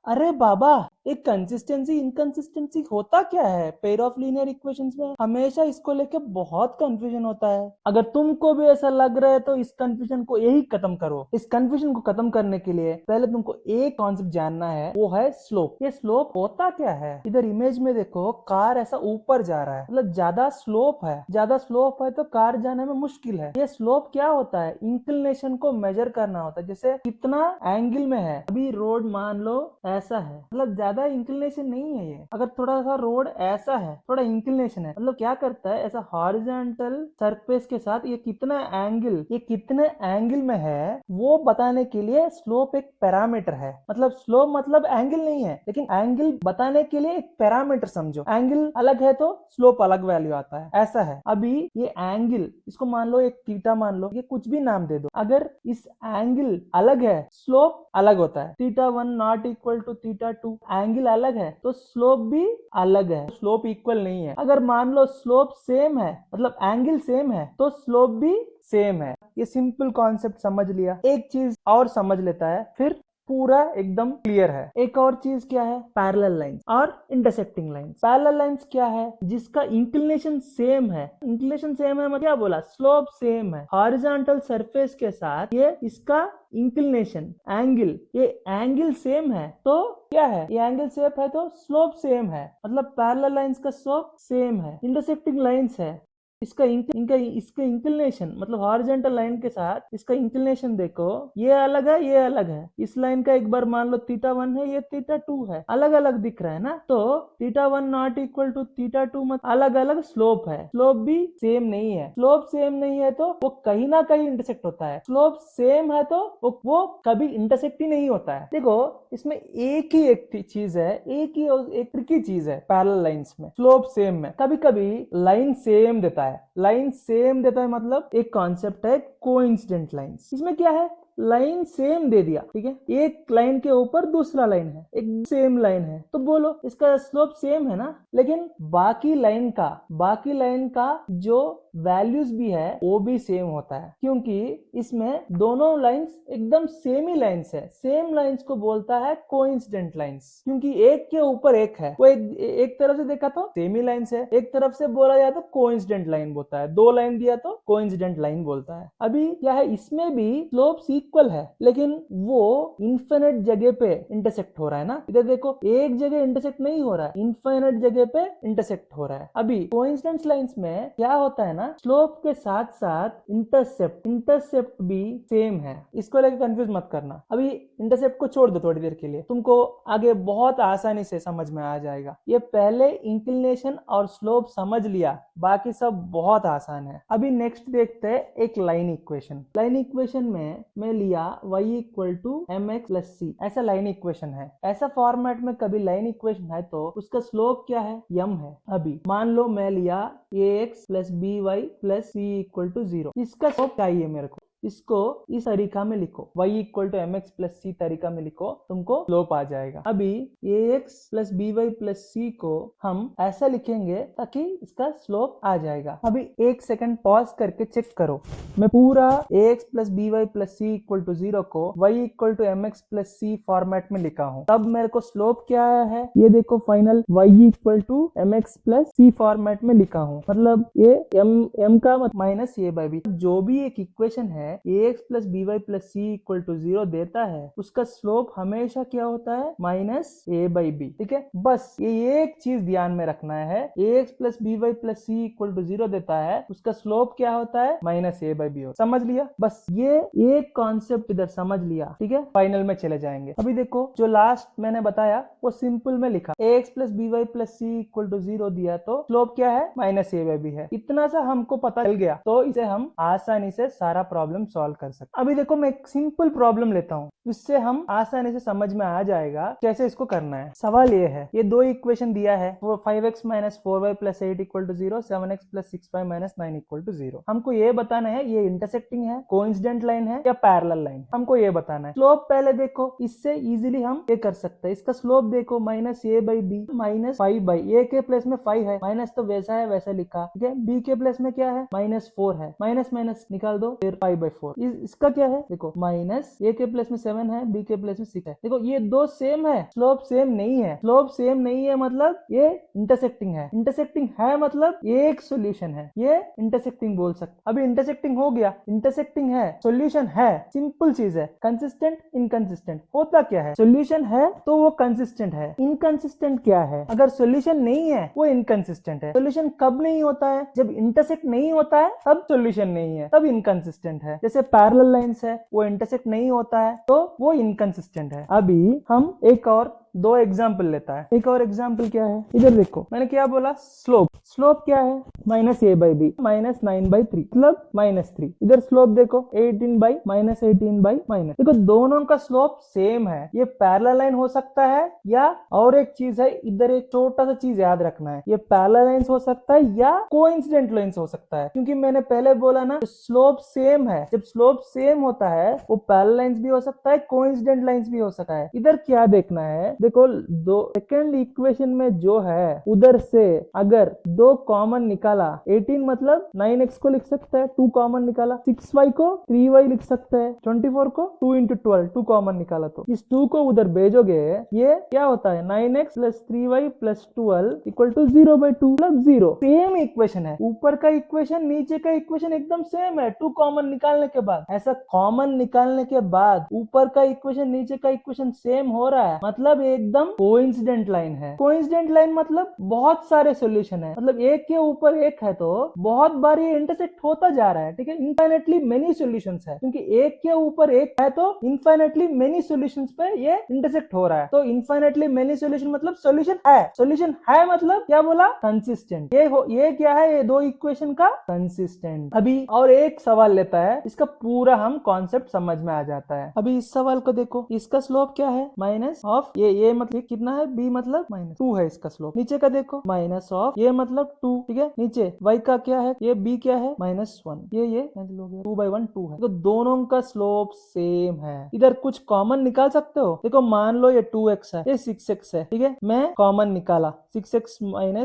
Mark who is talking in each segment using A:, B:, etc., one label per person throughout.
A: अरे बाबा, एक consistency inconsistency होता क्या है पेयर ऑफ लीनियर इक्वेशंस में? हमेशा इसको लेके बहुत कंफ्यूजन होता है। अगर तुमको भी ऐसा लग रहा है तो इस कंफ्यूजन को यही खत्म करो। इस कंफ्यूजन को खत्म करने के लिए पहले तुमको एक कॉन्सेप्ट जानना है, वो है स्लोप। ये स्लोप होता क्या है? इधर इमेज में देखो, कार ऐसा ऊपर जा रहा है, मतलब ज्यादा स्लोप है। ज्यादा स्लोप है तो कार जाने में मुश्किल है। ये स्लोप क्या होता है? इंक्लिनेशन को मेजर करना होता है, जैसे कितना एंगल में है। अभी रोड मान लो ऐसा है, मतलब ज्यादा इंक्लिनेशन नहीं है ये। अगर थोड़ा सा रोड ऐसा है, थोड़ा इंक्लिनेशन है, मतलब क्या करता है, ऐसा हॉरिजॉन्टल सरफेस के साथ ये कितना एंगल में है, वो बताने के लिए स्लोप एक पैरामीटर है। मतलब स्लोप मतलब एंगल नहीं है, लेकिन एंगल बताने के लिए एक पैरामीटर समझो। एंगल अलग है तो स्लोप अलग वैल्यू आता है, ऐसा है। अभी ये एंगल, इसको मान लो एक थीटा मान लो, ये कुछ भी नाम दे दो। अगर इस एंगल अलग है, स्लोप अलग होता है। Theta 1 not equal to theta 2, angle अलग है तो स्लोप भी अलग है, स्लोप इक्वल नहीं है। अगर मान लो स्लोप सेम है, मतलब एंगल सेम है, तो स्लोप भी सेम है। ये सिंपल कॉन्सेप्ट समझ लिया। एक चीज और समझ लेता है, फिर पूरा एकदम क्लियर है। एक और चीज क्या है? पैरेलल लाइंस और इंटरसेक्टिंग लाइंस। पैरेलल लाइंस क्या है? जिसका इंक्लिनेशन सेम है। इंक्लिनेशन सेम है मतलब क्या बोला? स्लोप सेम है। हॉरिजॉन्टल सरफेस के साथ ये इसका इंक्लिनेशन एंगल, ये एंगल सेम है तो क्या है? ये एंगल सेम है तो स्लोप सेम है, मतलब पैरेलल लाइंस का स्लोप सेम है। इंटरसेक्टिंग लाइंस है, इसका इंक्लिनेशन मतलब हॉरिजॉन्टल लाइन के साथ इसका इंक्लिनेशन देखो, ये अलग है, ये अलग है। इस लाइन का एक बार मान लो थीटा 1 है, ये थीटा 2 है, अलग अलग दिख रहा है ना। तो theta 1 not equal to theta 2 मतलब अलग अलग स्लोप है। स्लोप भी सेम नहीं है। स्लोप सेम नहीं है तो वो कहीं ना कहीं इंटरसेक्ट होता है। स्लोप सेम है तो वो कभी इंटरसेक्ट ही नहीं होता है। देखो, इसमें एक चीज है, एक ट्रिकी चीज है पैरेलल लाइंस में, स्लोप सेम में। कभी कभी लाइन सेम देता है। लाइन सेम देता है मतलब एक कॉन्सेप्ट है कोइंसिडेंट लाइंस। इसमें क्या है? लाइन सेम दे दिया, ठीक है, एक लाइन के ऊपर दूसरा लाइन है, एक सेम लाइन है, तो बोलो इसका स्लोप सेम है ना। लेकिन बाकी लाइन का जो वैल्यूज भी है वो भी सेम होता है, क्योंकि इसमें दोनों लाइंस एकदम सेम ही लाइंस है। सेम लाइंस को बोलता है कोइंसिडेंट लाइंस, क्योंकि एक के ऊपर एक है। वो एक तरफ से देखा तो सेम ही लाइंस है, एक तरफ से बोला जाए तो कोइंसिडेंट लाइन बोलता है, दो लाइन दिया तो कोइंसिडेंट लाइन बोलता है। अभी क्या है, इसमें भी स्लोप्स इक्वल है, लेकिन वो इन्फिनिट जगह पे इंटरसेक्ट हो रहा है ना। इधर देखो, एक जगह इंटरसेक्ट नहीं हो रहा है, इन्फिनिट जगह पे इंटरसेक्ट हो रहा है। अभी कोइंसिडेंस लाइंस में क्या होता है ना, स्लोप के साथ साथ इंटरसेप्ट भी सेम है। इसको लेकर कंफ्यूज मत करना। अभी इंटरसेप्ट को छोड़ दो थोड़ी देर के लिए, तुमको आगे बहुत आसानी से समझ में आ जाएगा। ये पहले इंक्लिनेशन और स्लोप समझ लिया, बाकी सब बहुत आसान है। अभी नेक्स्ट देखते हैं एक लाइन इक्वेशन। लाइन इक्वेशन में मैं लिया y equal to M x plus c, ऐसा लाइन इक्वेशन है। ऐसा फॉर्मेट में कभी लाइन इक्वेशन है तो उसका स्लोप क्या है? m है। अभी मान लो मैं लिया ax plus B Y plus C equal to 0, इसका स्लोप चाहिए मेरे को। इसको इस तरीका में लिखो, y equal to M x plus c तरीका में लिखो, तुमको स्लोप आ जाएगा। अभी ax plus B Y plus c को हम ऐसा लिखेंगे ताकि इसका स्लोप आ जाएगा। अभी एक सेकंड पॉज करके चेक करो, मैं पूरा ax plus B Y plus C equal to 0 को y equal to M x plus C format में लिखा हूँ। तब मेरे को स्लोप क्या है, ये देखो, final y equal to M x plus C format में लिखा हूँ। मतलब ये m का माइनस a बाई बी। जो भी एक इक्वेशन है ax plus B Y plus C equal to 0 देता है, उसका स्लोप हमेशा क्या होता है? Minus a by B. ठीक है, बस ये एक चीज ध्यान में रखना है। ax plus B Y plus C equal to 0 देता है, उसका स्लोप क्या होता है? Minus a by B. समझ लिया? बस ये एक कॉन्सेप्ट इधर समझ लिया, ठीक है। फाइनल में चले जाएंगे। अभी देखो, जो लास्ट मैंने बताया वो सिंपल में लिखा, ax plus B Y plus C equal to 0 दिया तो स्लोप क्या है? माइनस a बाई बी है। इतना सा हमको पता चल गया तो इसे हम आसानी से सारा प्रॉब्लम सॉल्व कर सकते। अभी देखो, मैं एक सिंपल प्रॉब्लम लेता हूँ, इससे हम आसानी से समझ में आ जाएगा कैसे इसको करना है। सवाल ये है, ये दो इक्वेशन दिया है, 5x minus 4y plus 8 equal to 0, 7x plus 6y minus 9 equal to 0। हमको ये बताना है ये इंटरसेक्टिंग है, कोइंसिडेंट लाइन है या पैरेलल लाइन, हमको ये बताना है। स्लोप पहले देखो, इससे इजीली हम ये कर सकते हैं। इसका स्लोप देखो, minus a by B minus 5 by a के प्लेस में 5 है, माइनस तो वैसा है वैसा लिखा, ठीक है। b के प्लेस में क्या है? माइनस 4 है, माइनस माइनस निकाल दो, फिर 5 5/4। इसका क्या है देखो, माइनस ए के प्लेस में 7 है, बी के प्लेस में 6 है। देखो ये दो सेम है, स्लोप सेम नहीं है। स्लोप सेम नहीं है मतलब ये इंटरसेक्टिंग है। इंटरसेक्टिंग है मतलब ये एक सोल्यूशन है, ये इंटरसेक्टिंग बोल सकते। अभी इंटरसेक्टिंग हो गया, इंटरसेक्टिंग है, सोल्यूशन है, सिंपल चीज है। कंसिस्टेंट इनकंसिस्टेंट होता क्या है, सोल्यूशन है तो वो कंसिस्टेंट है, इनकंसिस्टेंट क्या है, अगर सोल्यूशन नहीं है वो इनकंसिस्टेंट है। सोल्यूशन कब नहीं होता है, जब इंटरसेक्ट नहीं होता है तब सोल्यूशन नहीं है, तब इनकंसिस्टेंट है। जैसे पैरेलल लाइंस है, वो इंटरसेक्ट नहीं होता है तो वो इनकंसिस्टेंट है। अभी हम एक और दो एग्जाम्पल लेता है। एक और एग्जाम्पल क्या है, इधर देखो मैंने क्या बोला, स्लोप। स्लोप क्या है, -a/b -9/3 मतलब -3। इधर स्लोप देखो 18/, -18/। देखो दोनों का स्लोप सेम है। ये पैरेलल लाइन हो सकता है या और एक चीज है, इधर एक छोटा सा चीज याद रखना है, ये पैरेलल लाइंस हो सकता है या कोइंसिडेंट लाइंस हो सकता है। क्योंकि मैंने पहले बोला ना, स्लोप सेम है। जब स्लोप सेम होता है वो पैरेलल लाइंस भी हो सकता है, कोइंसिडेंट लाइंस भी हो सकता है। इधर क्या देखना है, देखो दो सेकंड इक्वेशन में जो है उधर से अगर दो कॉमन निकाला, 18 मतलब 9x को लिख सकता है, 2 कॉमन निकाला, 6y को 3y लिख सकता है, 24 को 2 into 12, 2 कॉमन निकाला तो इस 2 को उधर भेजोगे, ये क्या होता है 9x + 3y + 12 = 0/2 मतलब 0। सेम इक्वेशन है, ऊपर का इक्वेशन नीचे का इक्वेशन एकदम सेम है। 2 कॉमन निकालने के बाद, ऐसा कॉमन निकालने के बाद ऊपर का इक्वेशन नीचे का इक्वेशन सेम हो रहा है मतलब एकदम कोइंसिडेंट लाइन है। कोइंसिडेंट लाइन मतलब बहुत सारे सॉल्यूशन है, मतलब एक के ऊपर एक है तो बहुत बार ये इंटरसेक्ट होता जा रहा है। ठीक है, इनफाइनेटली मेनी सॉल्यूशंस है, क्योंकि एक के ऊपर एक है तो इनफाइनेटली मेनी सॉल्यूशंस पे ये इंटरसेक्ट हो रहा है। तो इनफाइनेटली मेनी सॉल्यूशन मतलब सॉल्यूशन है। सॉल्यूशन है मतलब क्या बोला, कंसिस्टेंट। ये क्या है, ये दो इक्वेशन का कंसिस्टेंट। अभी और एक सवाल लेता है, इसका पूरा हम कॉन्सेप्ट समझ में आ जाता है। अभी इस सवाल को देखो, इसका स्लोप क्या है, माइनस ऑफ ये मतलब कितना है, b मतलब -2 है इसका स्लोप। नीचे का देखो, माइनस ऑफ ये मतलब 2। ठीक है, नीचे y का क्या है, ये b क्या है -1। ये 2/1 2 है। तो दोनों का स्लोप सेम है। इधर कुछ कॉमन निकाल सकते हो। देखो मान लो ये 2x है, ये 6x है। ठीक है, मैं कॉमन निकाला, 6x -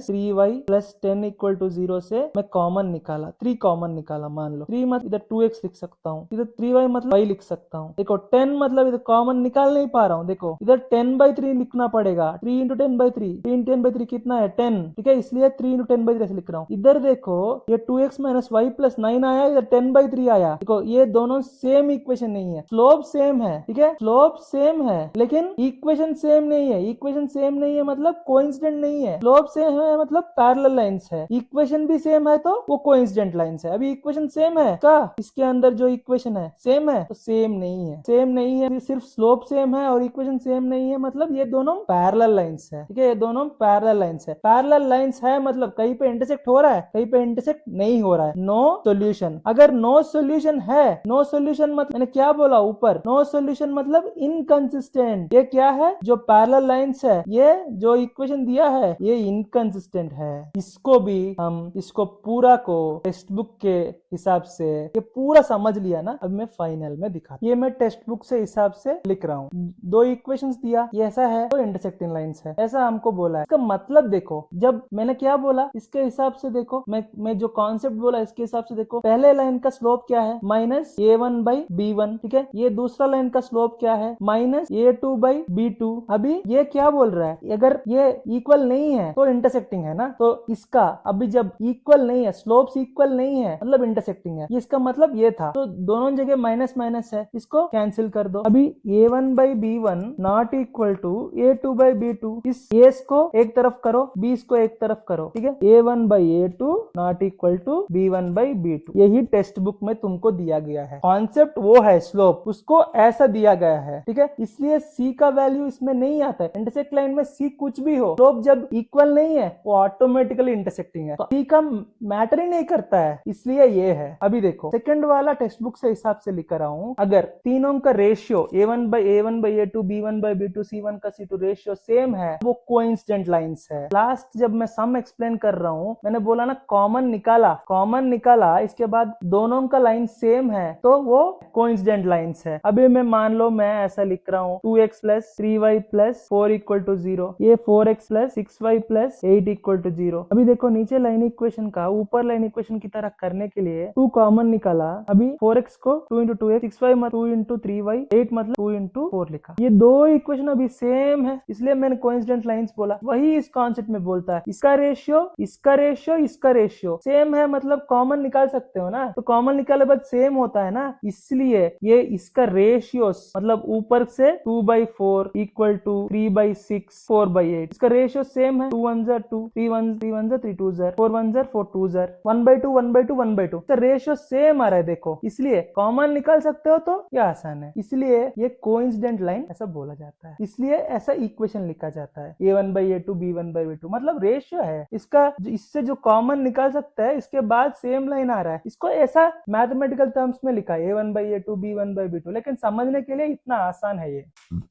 A: 3y + 10 = 0 से मैं कॉमन निकाला, 3 कॉमन निकाला। मान लो 3 मतलब इधर 2x लिख सकता हूँ, इधर 3y मतलब y लिख सकता हूँ। देखो 10 मतलब इधर कॉमन निकाल नहीं पा रहा हूँ, देखो इधर 10/3 लिखना पड़ेगा। 3 × 10/3, 3 × 10/3 कितना है 10। ठीक है, इसलिए 3 × 10/3 ऐसे लिख रहा हूँ। इधर देखो ये 2x - y + 9 आया, इधर 10/3 आया। देखो ये दोनों सेम इक्वेशन नहीं है, स्लोप सेम है। ठीक है, स्लोप सेम है लेकिन इक्वेशन सेम नहीं है। इक्वेशन सेम नहीं है मतलब कोइंसिडेंट नहीं है। स्लोप सेम है मतलब पैरेलल लाइंस है। इक्वेशन भी सेम है तो वो कोइंसिडेंट लाइंस है। अभी इक्वेशन सेम है का, इसके अंदर जो इक्वेशन है सेम है तो सेम नहीं है। सेम नहीं है, सिर्फ स्लोप सेम है और इक्वेशन सेम नहीं है मतलब ये दोनों पैरेलल लाइंस है। ठीक है, ये दोनों पैरेलल लाइंस है। पैरेलल लाइंस है मतलब कहीं पे इंटरसेक्ट हो रहा है, कहीं पे इंटरसेक्ट नहीं हो रहा है। No solution. अगर नो सॉल्यूशन है, नो सॉल्यूशन मतलब मैंने क्या बोला ऊपर, नो सॉल्यूशन मतलब इनकंसिस्टेंट। ये क्या है, जो पैरेलल लाइंस है, ये जो इक्वेशन दिया है ये इनकंसिस्टेंट है। इसको भी हम इसको पूरा को टेक्स्ट बुक के हिसाब से ये पूरा समझ लिया ना। अब मैं फाइनल में दिखा, ये मैं टेक्स्ट बुक से हिसाब से लिख रहा हूँ। दो इक्वेशंस दिया, ये ऐसा है तो इंटरसेक्टिंग लाइंस है, ऐसा हमको बोला है। इसका मतलब देखो, जब मैंने क्या बोला इसके हिसाब से देखो, मैं जो कॉन्सेप्ट बोला इसके हिसाब से देखो। पहले लाइन का स्लोप क्या है, -a1/b1। ठीक है, ये दूसरा लाइन का स्लोप क्या है, -a2/b2। अभी ये क्या बोल रहा है, अगर ये इक्वल नहीं है तो इंटरसेक्टिंग है ना। तो इसका अभी जब इक्वल नहीं है, स्लोप्स इक्वल नहीं है मतलब इंटरसेक्टिंग है। इसका मतलब ये था, तो दोनों जगह माइनस माइनस है, इसको कैंसिल कर दो। अभी a1/b1 not equal to a2/b2। इस a को एक तरफ करो, b को एक तरफ करो। ठीक है, a1/a2 not equal to b1/b2। यही टेक्स्ट बुक में तुमको दिया गया है। कॉन्सेप्ट वो है स्लोप, उसको ऐसा दिया गया है। ठीक है, इसलिए c का वैल्यू इसमें नहीं आता है। इंटरसेक्ट लाइन में c कुछ भी हो, स्लोप जब इक्वल नहीं है वो ऑटोमेटिकली इंटरसेक्टिंग है, तो c का मैटर ही नहीं करता है, इसलिए ये है। अभी देखो सेकंड वाला टेक्स्ट बुक से हिसाब से लिख रहा हूं, अगर तीनों का ratio a1/a1/a2 b1/b2 c1/c2 C1 का C2 रेशियो सेम है, वो कोइंसिडेंट लाइंस है। लास्ट जब मैं सम एक्सप्लेन कर रहा हूँ, मैंने बोला ना कॉमन निकाला, इसके बाद दोनों का लाइन सेम है तो वो कोइंसिडेंट लाइंस है। अभी मैं मान लो मैं ऐसा लिख रहा हूँ 2x plus 3y plus 4 equal to 0, ये 4x plus 6y plus 8 equal to 0। अभी देखो नीचे लाइन इक्वेशन का ऊपर लाइन इक्वेशन की तरह करने के लिए 2 कॉमन निकाला। अभी 4x को 2 इंटू 2x, 6y मतलब 2 इंटू 3y, 8 मतलब 2 इंटू 4 लिखा। ये दो इक्वेशन अभी सेम है, इसलिए मैंने कोइंसिडेंट लाइंस बोला। वही इस कॉन्सेप्ट में बोलता है, इसका रेशियो सेम है, मतलब कॉमन निकाल सकते हो ना, तो कॉमन निकाले बाद सेम होता है ना, इसलिए ये इसका रेशियो मतलब ऊपर से 2/4 इक्वल टू 3/6 4/8, इसका रेशियो सेम है। 2 1 2, 3 1 3 2 4 1 4 2 1/2 1/2 1/2, इसका रेशियो सेम आ रहा है। देखो, इसलिए कॉमन निकाल सकते हो तो ये आसान है, इसलिए ये कोइंसिडेंट लाइन ऐसा बोला जाता है, इसलिए ऐसा इक्वेशन लिखा जाता है a1/a2 b1/b2, मतलब रेशियो है इसका, इससे जो कॉमन निकाल सकता है इसके बाद सेम लाइन आ रहा है, इसको ऐसा मैथमेटिकल टर्म्स में लिखा है a1/a2 b1/b2, लेकिन समझने के लिए इतना आसान है ये।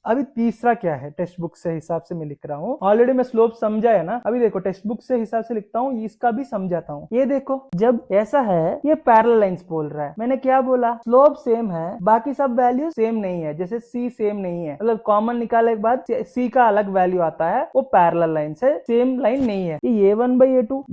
A: अभी तीसरा क्या है, टेक्स्ट बुक से हिसाब से मैं लिख रहा हूँ, ऑलरेडी मैं स्लोप समझा है ना, अभी देखो टेक्स्ट बुक से हिसाब से लिखता हूँ, इसका भी समझाता हूँ। ये देखो, जब ऐसा है, ये पैरेलल लाइंस बोल रहा है, मैंने क्या बोला, स्लोप सेम है, बाकी सब वैल्यू सेम नहीं है, जैसे c सेम नहीं है, मतलब कॉमन निकालने के बाद c का अलग वैल्यू आता है, वो पैरेलल लाइन से सेम लाइन नहीं है। ये a1/a2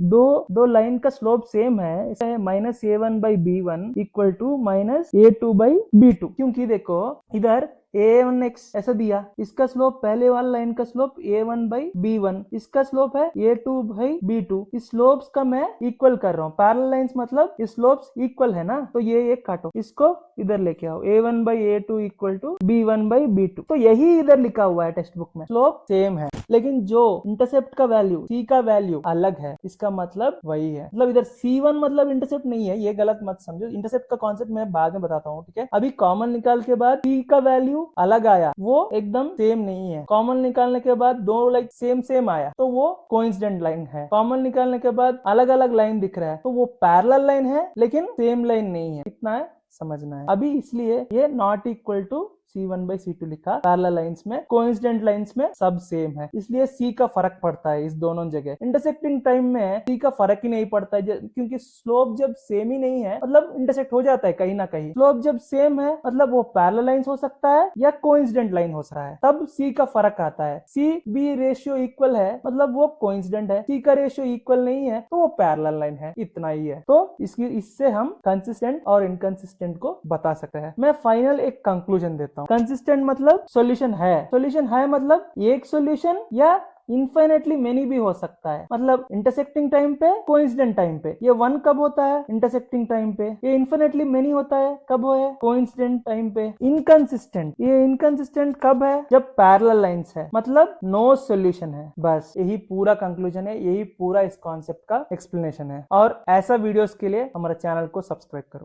A: दो लाइन का स्लोप सेम है, इसे -a1/b1 इक्वल टू -a2/b2, क्योंकि देखो इधर a1x ऐसा दिया, इसका स्लोप पहले वाला लाइन का स्लोप a1/b1, इसका स्लोप है a2/b2, इस स्लोप्स का मैं इक्वल कर रहा हूँ, पैरेलल लाइंस मतलब स्लोप्स इक्वल है ना, तो ये एक काटो, इसको इधर लेके आओ, a1/a2 इक्वल टू b1/b2, तो यही इधर लिखा हुआ है टेक्स्ट बुक में, स्लोप सेम है, लेकिन जो इंटरसेप्ट का वैल्यू c का वैल्यू अलग है, इसका मतलब वही है, मतलब इधर c1 मतलब इंटरसेप्ट नहीं है, ये गलत मत समझो, इंटरसेप्ट का कॉन्सेप्ट मैं बाद में बताता हूँ, ठीक है। अभी कॉमन निकाल के बाद c का वैल्यू अलग आया, वो एकदम सेम नहीं है, कॉमन निकालने के बाद दो लाइन सेम आया, तो वो कोइंसिडेंट लाइन है। कॉमन निकालने के बाद अलग अलग लाइन दिख रहा है, तो वो पैरेलल लाइन है, लेकिन सेम लाइन नहीं है, इतना है, समझना है अभी, इसलिए ये नॉट इक्वल टू C1/C2 लिखा। पैरेलल लाइंस में, कोइंसिडेंट लाइंस में सब सेम है, इसलिए C का फर्क पड़ता है इस दोनों जगह। इंटरसेक्टिंग टाइम में C का फर्क ही नहीं पड़ता है, क्योंकि स्लोप जब सेम ही नहीं है मतलब इंटरसेक्ट हो जाता है कहीं ना कहीं, स्लोप जब सेम है मतलब वो पैरेलल लाइंस हो सकता है या कोइंसिडेंट लाइन हो सकता है, तब C का फर्क आता है। C-B रेशियो इक्वल है मतलब वो कोइंसिडेंट है, C का रेशियो इक्वल नहीं है तो वो पैरेलल लाइन है, इतना ही है। तो इससे हम कंसिस्टेंट और इनकंसिस्टेंट को बता सकते हैं। मैं फाइनल एक कंक्लूजन देता हूँ। कंसिस्टेंट मतलब सॉल्यूशन है मतलब एक सॉल्यूशन या इनफाइनेटली मेनी भी हो सकता है, मतलब इंटरसेक्टिंग टाइम पे, कोइंसिडेंट टाइम पे ये 1 कब होता है, इंटरसेक्टिंग टाइम पे, ये इनफाइनेटली मेनी होता है कब है, कोइंसिडेंट टाइम पे। इनकंसिस्टेंट कब है, जब पैरेलल लाइंस है, मतलब नो सॉल्यूशन है। बस यही पूरा कंक्लूजन है, यही पूरा इस कॉन्सेप्ट का एक्सप्लेनेशन है। और ऐसा वीडियोस के लिए हमारे चैनल को सब्सक्राइब करो।